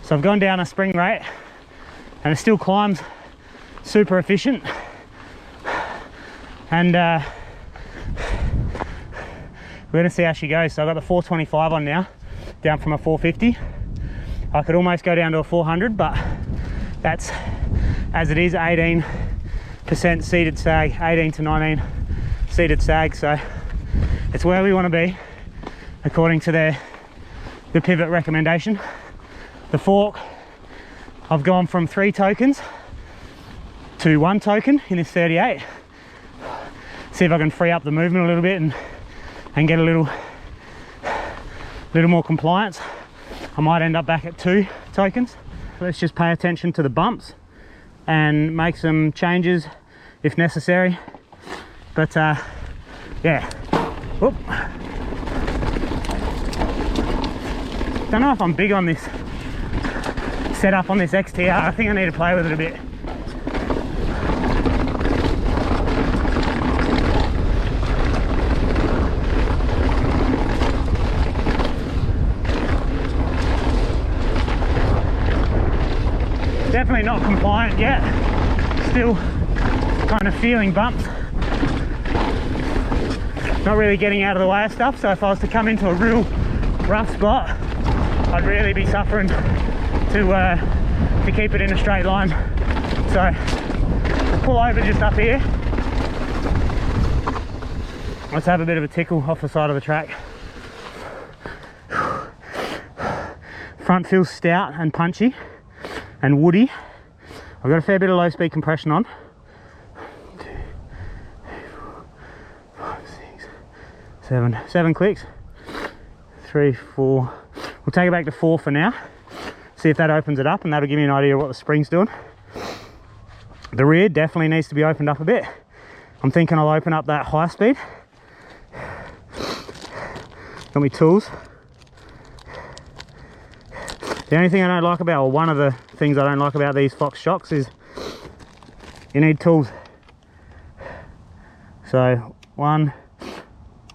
So I've gone down a spring rate and it still climbs super efficient. And we're gonna see how she goes. So I've got the 425 on now, down from a 450. I could almost go down to a 400, but that's, as it is, 18% seated sag, 18 to 19 seated sag. So it's where we want to be according to the pivot recommendation. The fork, I've gone from 3 tokens to 1 token in this 38. See if I can free up the movement a little bit and get a little more compliance. I might end up back at 2 tokens. Let's just pay attention to the bumps and make some changes if necessary. But yeah. Whoop. Don't know if I'm big on this setup on this XTR. I think I need to play with it a bit. Definitely not compliant yet. Still kind of feeling bumps. Not really getting out of the way of stuff. So if I was to come into a real rough spot, I'd really be suffering to keep it in a straight line. So I'll pull over just up here. Let's have a bit of a tickle off the side of the track. Front feels stout and punchy and woody. I've got a fair bit of low speed compression on. 2, 3, 4, 5, 6, 7, 7 clicks. 3, 4. We'll take it back to 4 for now. See if that opens it up, and that'll give me an idea of what the spring's doing. The rear definitely needs to be opened up a bit. I'm thinking I'll open up that high speed. Got my tools. The only thing I don't like about, or one of the things I don't like about these Fox shocks is you need tools. So 1,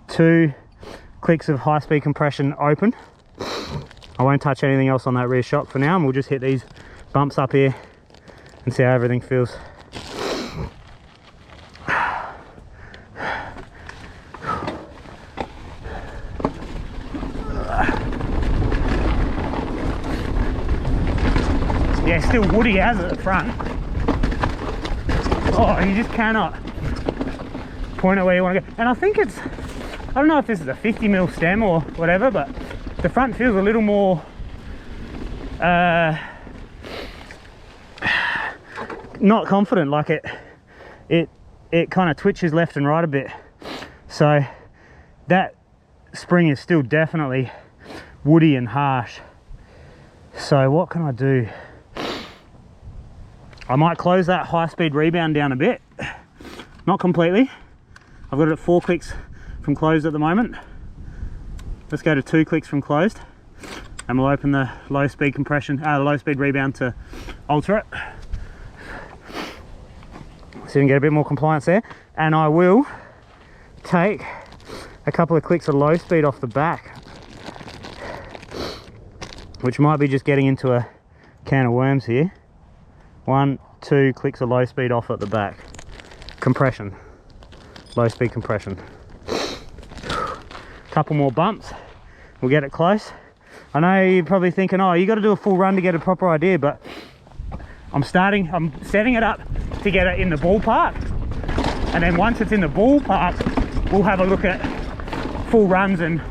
2 clicks of high speed compression open. I won't touch anything else on that rear shock for now, and we'll just hit these bumps up here and see how everything feels. Yeah, still woody as at the front. Oh, you just cannot point it where you want to go. And I think it's, I don't know if this is a 50mm stem or whatever, but the front feels a little more not confident. Like it kind of twitches left and right a bit. So that spring is still definitely woody and harsh. So what can I do? I might close that high speed rebound down a bit, not completely. I've got it at 4 clicks from closed at the moment. Let's go to 2 clicks from closed, and we'll open the low speed compression, low speed rebound to alter it. So you can get a bit more compliance there. And I will take a couple of clicks of low speed off the back, which might be just getting into a can of worms here. 1, 2 clicks of low speed off at the back. Compression, low speed compression. Couple more bumps, we'll get it close. I know you're probably thinking, oh, you got to do a full run to get a proper idea, but I'm setting it up to get it in the ballpark, and then once it's in the ballpark, we'll have a look at full runs and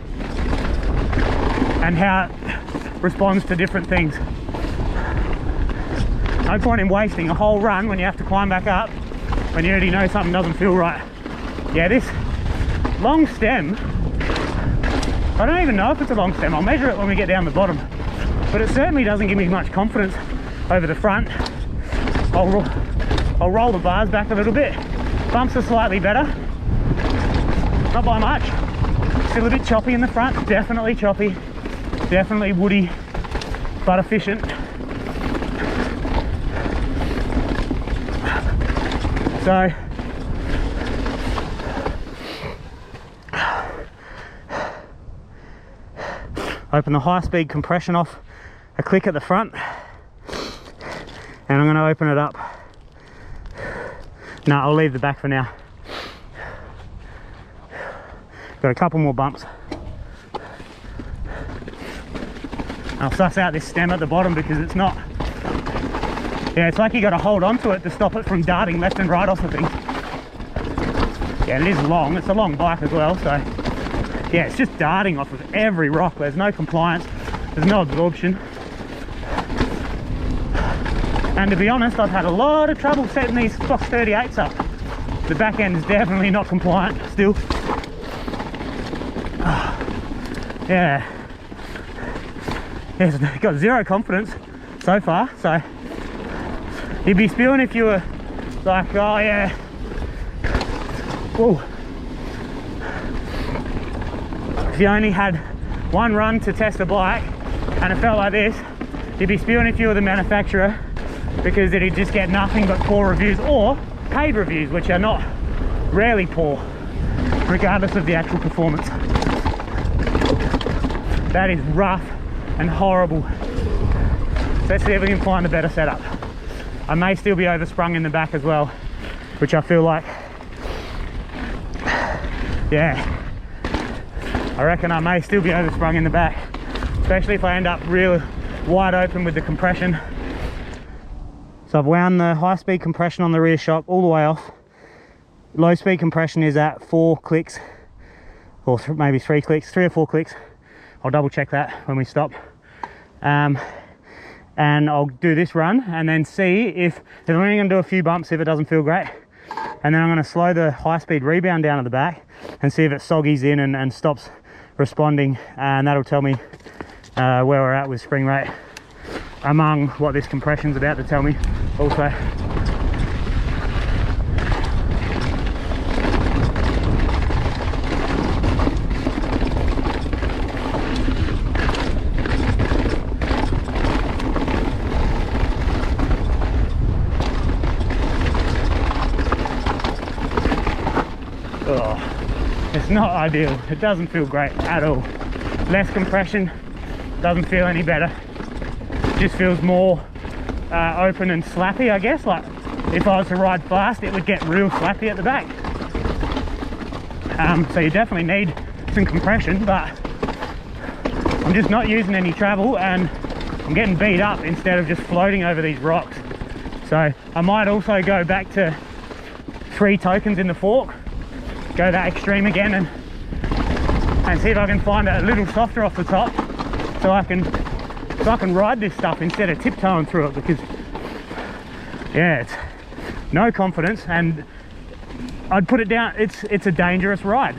how it responds to different things. No point in wasting a whole run when you have to climb back up when you already know something doesn't feel right. Yeah, this long stem, I don't even know if it's a long stem. I'll measure it when we get down the bottom, but it certainly doesn't give me much confidence over the front. I'll roll the bars back a little bit. Bumps are slightly better, not by much. Still a bit choppy in the front, definitely choppy, definitely woody, but efficient. So open the high speed compression off a click at the front, and I'm going to open it up. No, I'll leave the back for now. Got a couple more bumps. I'll suss out this stem at the bottom because it's not, yeah, it's like you got to hold on to it to stop it from darting left and right off of things. Yeah, it is long, it's a long bike as well, so yeah, it's just darting off of every rock. There's no compliance, there's no absorption. And to be honest, I've had a lot of trouble setting these Fox 38s up. The back end is definitely not compliant still. Yeah. Yes, got zero confidence so far, so you'd be spewing if you were like, oh yeah, whoa. If you only had one run to test the bike and it felt like this, you'd be spewing if you were the manufacturer, because it'd just get nothing but poor reviews or paid reviews, which are not rarely poor, regardless of the actual performance. That is rough and horrible. So let's see if we can find a better setup. I may still be oversprung in the back as well, which I feel like, yeah, I reckon I may still be oversprung in the back, especially if I end up real wide open with the compression. So I've wound the high speed compression on the rear shock all the way off. Low speed compression is at 4 clicks, or maybe 3 clicks, 3 or 4 clicks. I'll double check that when we stop. And I'll do this run and then see if I'm only going to do a few bumps if it doesn't feel great. And then I'm going to slow the high speed rebound down at the back and see if it soggies in and stops responding. And that'll tell me where we're at with spring rate, among what this compression's about to tell me also. It's not ideal. It doesn't feel great at all. Less compression, doesn't feel any better. Just feels more open and slappy, I guess. Like if I was to ride fast, it would get real slappy at the back. So you definitely need some compression, but I'm just not using any travel and I'm getting beat up instead of just floating over these rocks. So I might also go back to 3 tokens in the fork, go that extreme again, and see if I can find it a little softer off the top, so I can ride this stuff instead of tiptoeing through it, because yeah, it's no confidence. And I'd put it down, it's a dangerous ride.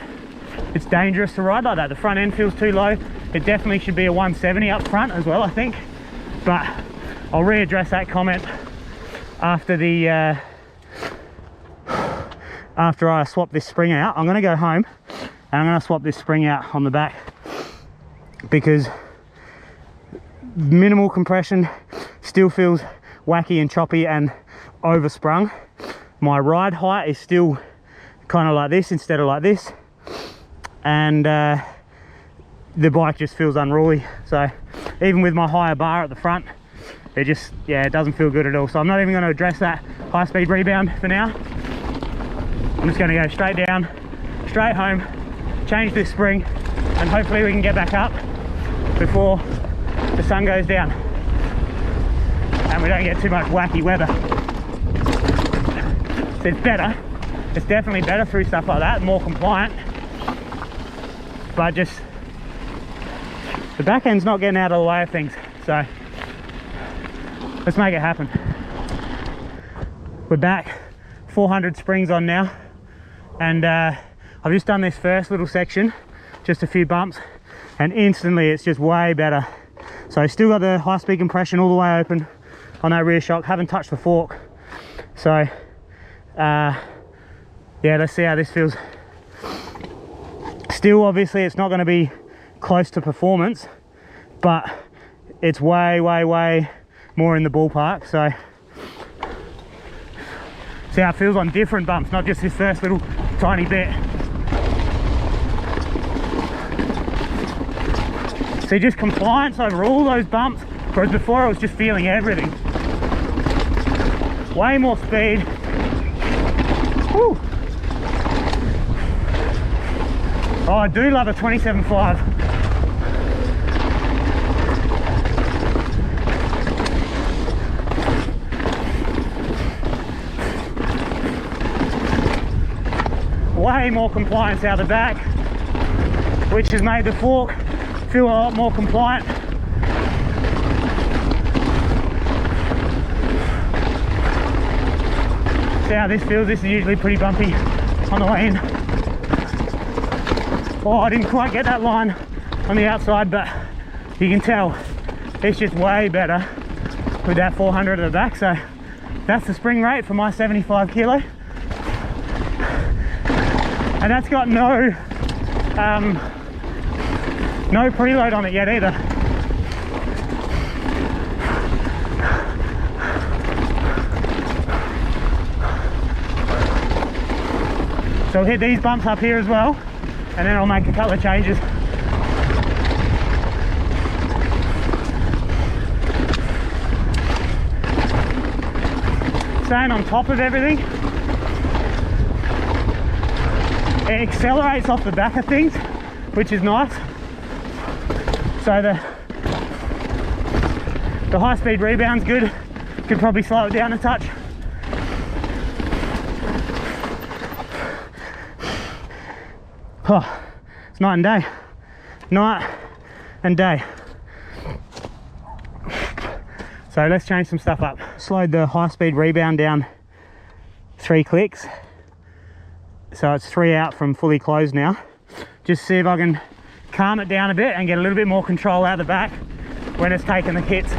It's dangerous to ride like that. The front end feels too low. It definitely should be a 170 up front as well, I think, but I'll readdress that comment after the after I swap this spring out. I'm going to go home and I'm going to swap this spring out on the back, because minimal compression still feels wacky and choppy and oversprung. My ride height is still kind of like this instead of like this, and the bike just feels unruly. So even with my higher bar at the front, it just, yeah, it doesn't feel good at all. So I'm not even going to address that high speed rebound for now. I'm just going to go straight down, straight home, change this spring, and hopefully we can get back up before the sun goes down and we don't get too much wacky weather. So it's better, it's definitely better through stuff like that, more compliant, but just the back end's not getting out of the way of things. So let's make it happen. We're back, 400 springs on now, and I've just done this first little section, just a few bumps, and instantly it's just way better. So still got the high speed compression all the way open on that rear shock, haven't touched the fork. So yeah, let's see how this feels. Still, obviously it's not going to be close to performance, but it's way more in the ballpark. So see how it feels on different bumps, not just this first little tiny bit. See, just compliance over all those bumps, Whereas before I was just feeling everything. Way more speed. Woo. Oh, I do love a 27.5. Way more compliance out the back, which has made the fork feel a lot more compliant. See how this feels? This is usually pretty bumpy on the way in. Oh, I didn't quite get that line on the outside, but you can tell it's just way better with that 400 at the back. So that's the spring rate for my 75 kilo. And that's got no preload on it yet either. So I'll hit these bumps up here as well, and then I'll make a couple of changes. Staying on top of everything. It accelerates off the back of things, which is nice. So the high speed rebound's good. Could probably slow it down a touch. Oh, it's night and day. Night and day. So let's change some stuff up. Slowed the high speed rebound down 3 clicks. So it's 3 out from fully closed now. Just see if I can calm it down a bit and get a little bit more control out the back when it's taking the hits.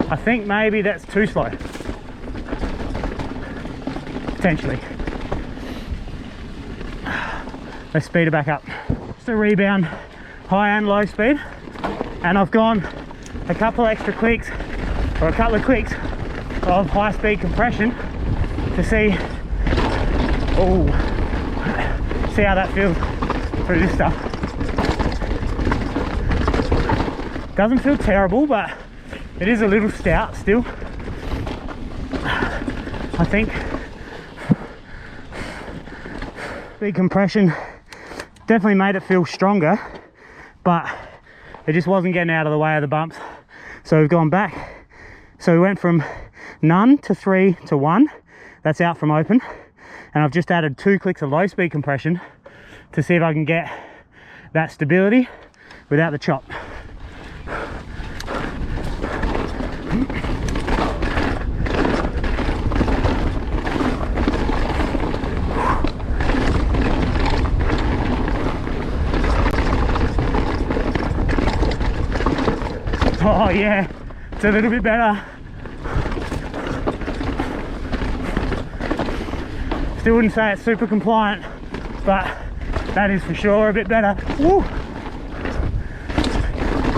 I think maybe that's too slow. Potentially. Let's speed it back up. Just a rebound, high and low speed. And I've gone a couple extra clicks, or a couple of clicks of high speed compression to see how that feels through this stuff. Doesn't feel terrible, but it is a little stout still. I think speed compression definitely made it feel stronger, but it just wasn't getting out of the way of the bumps. So we've gone back. So we went from none to 3 to 1. That's out from open. And I've just added 2 clicks of low speed compression to see if I can get that stability without the chop. Oh yeah, it's a little bit better. Still wouldn't say it's super compliant, but that is for sure a bit better. Woo!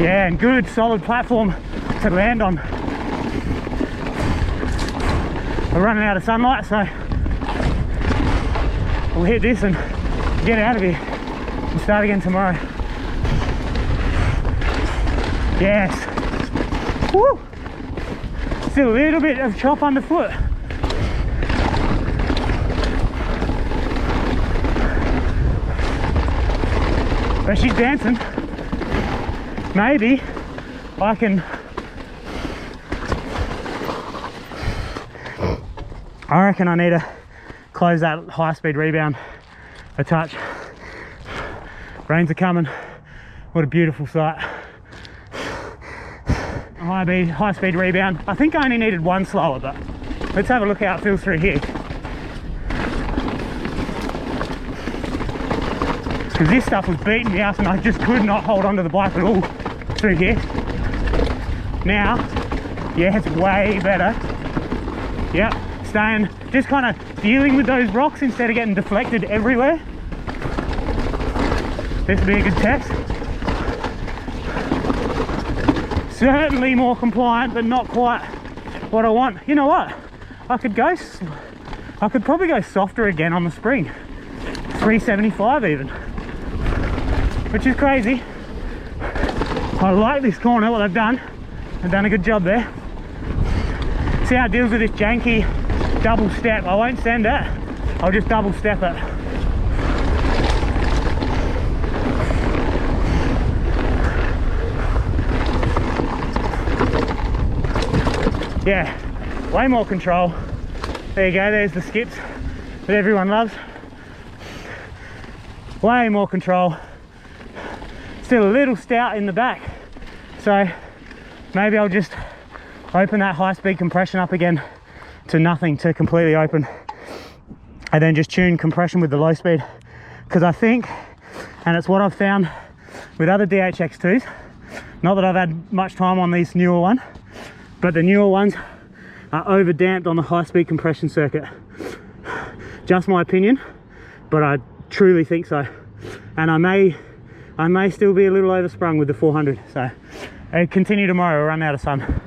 Yeah, and good solid platform to land on. We're running out of sunlight, so we'll hit this and get out of here and start again tomorrow. Yes. Woo! Still a little bit of chop underfoot. But she's dancing. Maybe I can... I reckon I need to close that high speed rebound a touch. Rains are coming. What a beautiful sight. High speed rebound. I think I only needed 1 slower, but let's have a look how it feels through here. Because this stuff was beating me up and I just could not hold onto the bike at all through here. Now, yeah, it's way better. Yep, staying, just kind of dealing with those rocks instead of getting deflected everywhere. This will be a good test. Certainly more compliant, but not quite what I want. You know what? I could probably go softer again on the spring. 375 even, which is crazy. I like this corner, what they've done. They've done a good job there. See how it deals with this janky double step. I won't send it, I'll just double step it. Yeah, way more control. There you go, there's the skips that everyone loves. Way more control. Still a little stout in the back, so maybe I'll just open that high speed compression up again to nothing, to completely open, and then just tune compression with the low speed, because I think, and it's what I've found with other DHX2s, not that I've had much time on these newer ones, but the newer ones are over damped on the high speed compression circuit. Just my opinion, but I truly think so. And I may still be a little oversprung with the 400, so continue tomorrow, we'll run out of sun.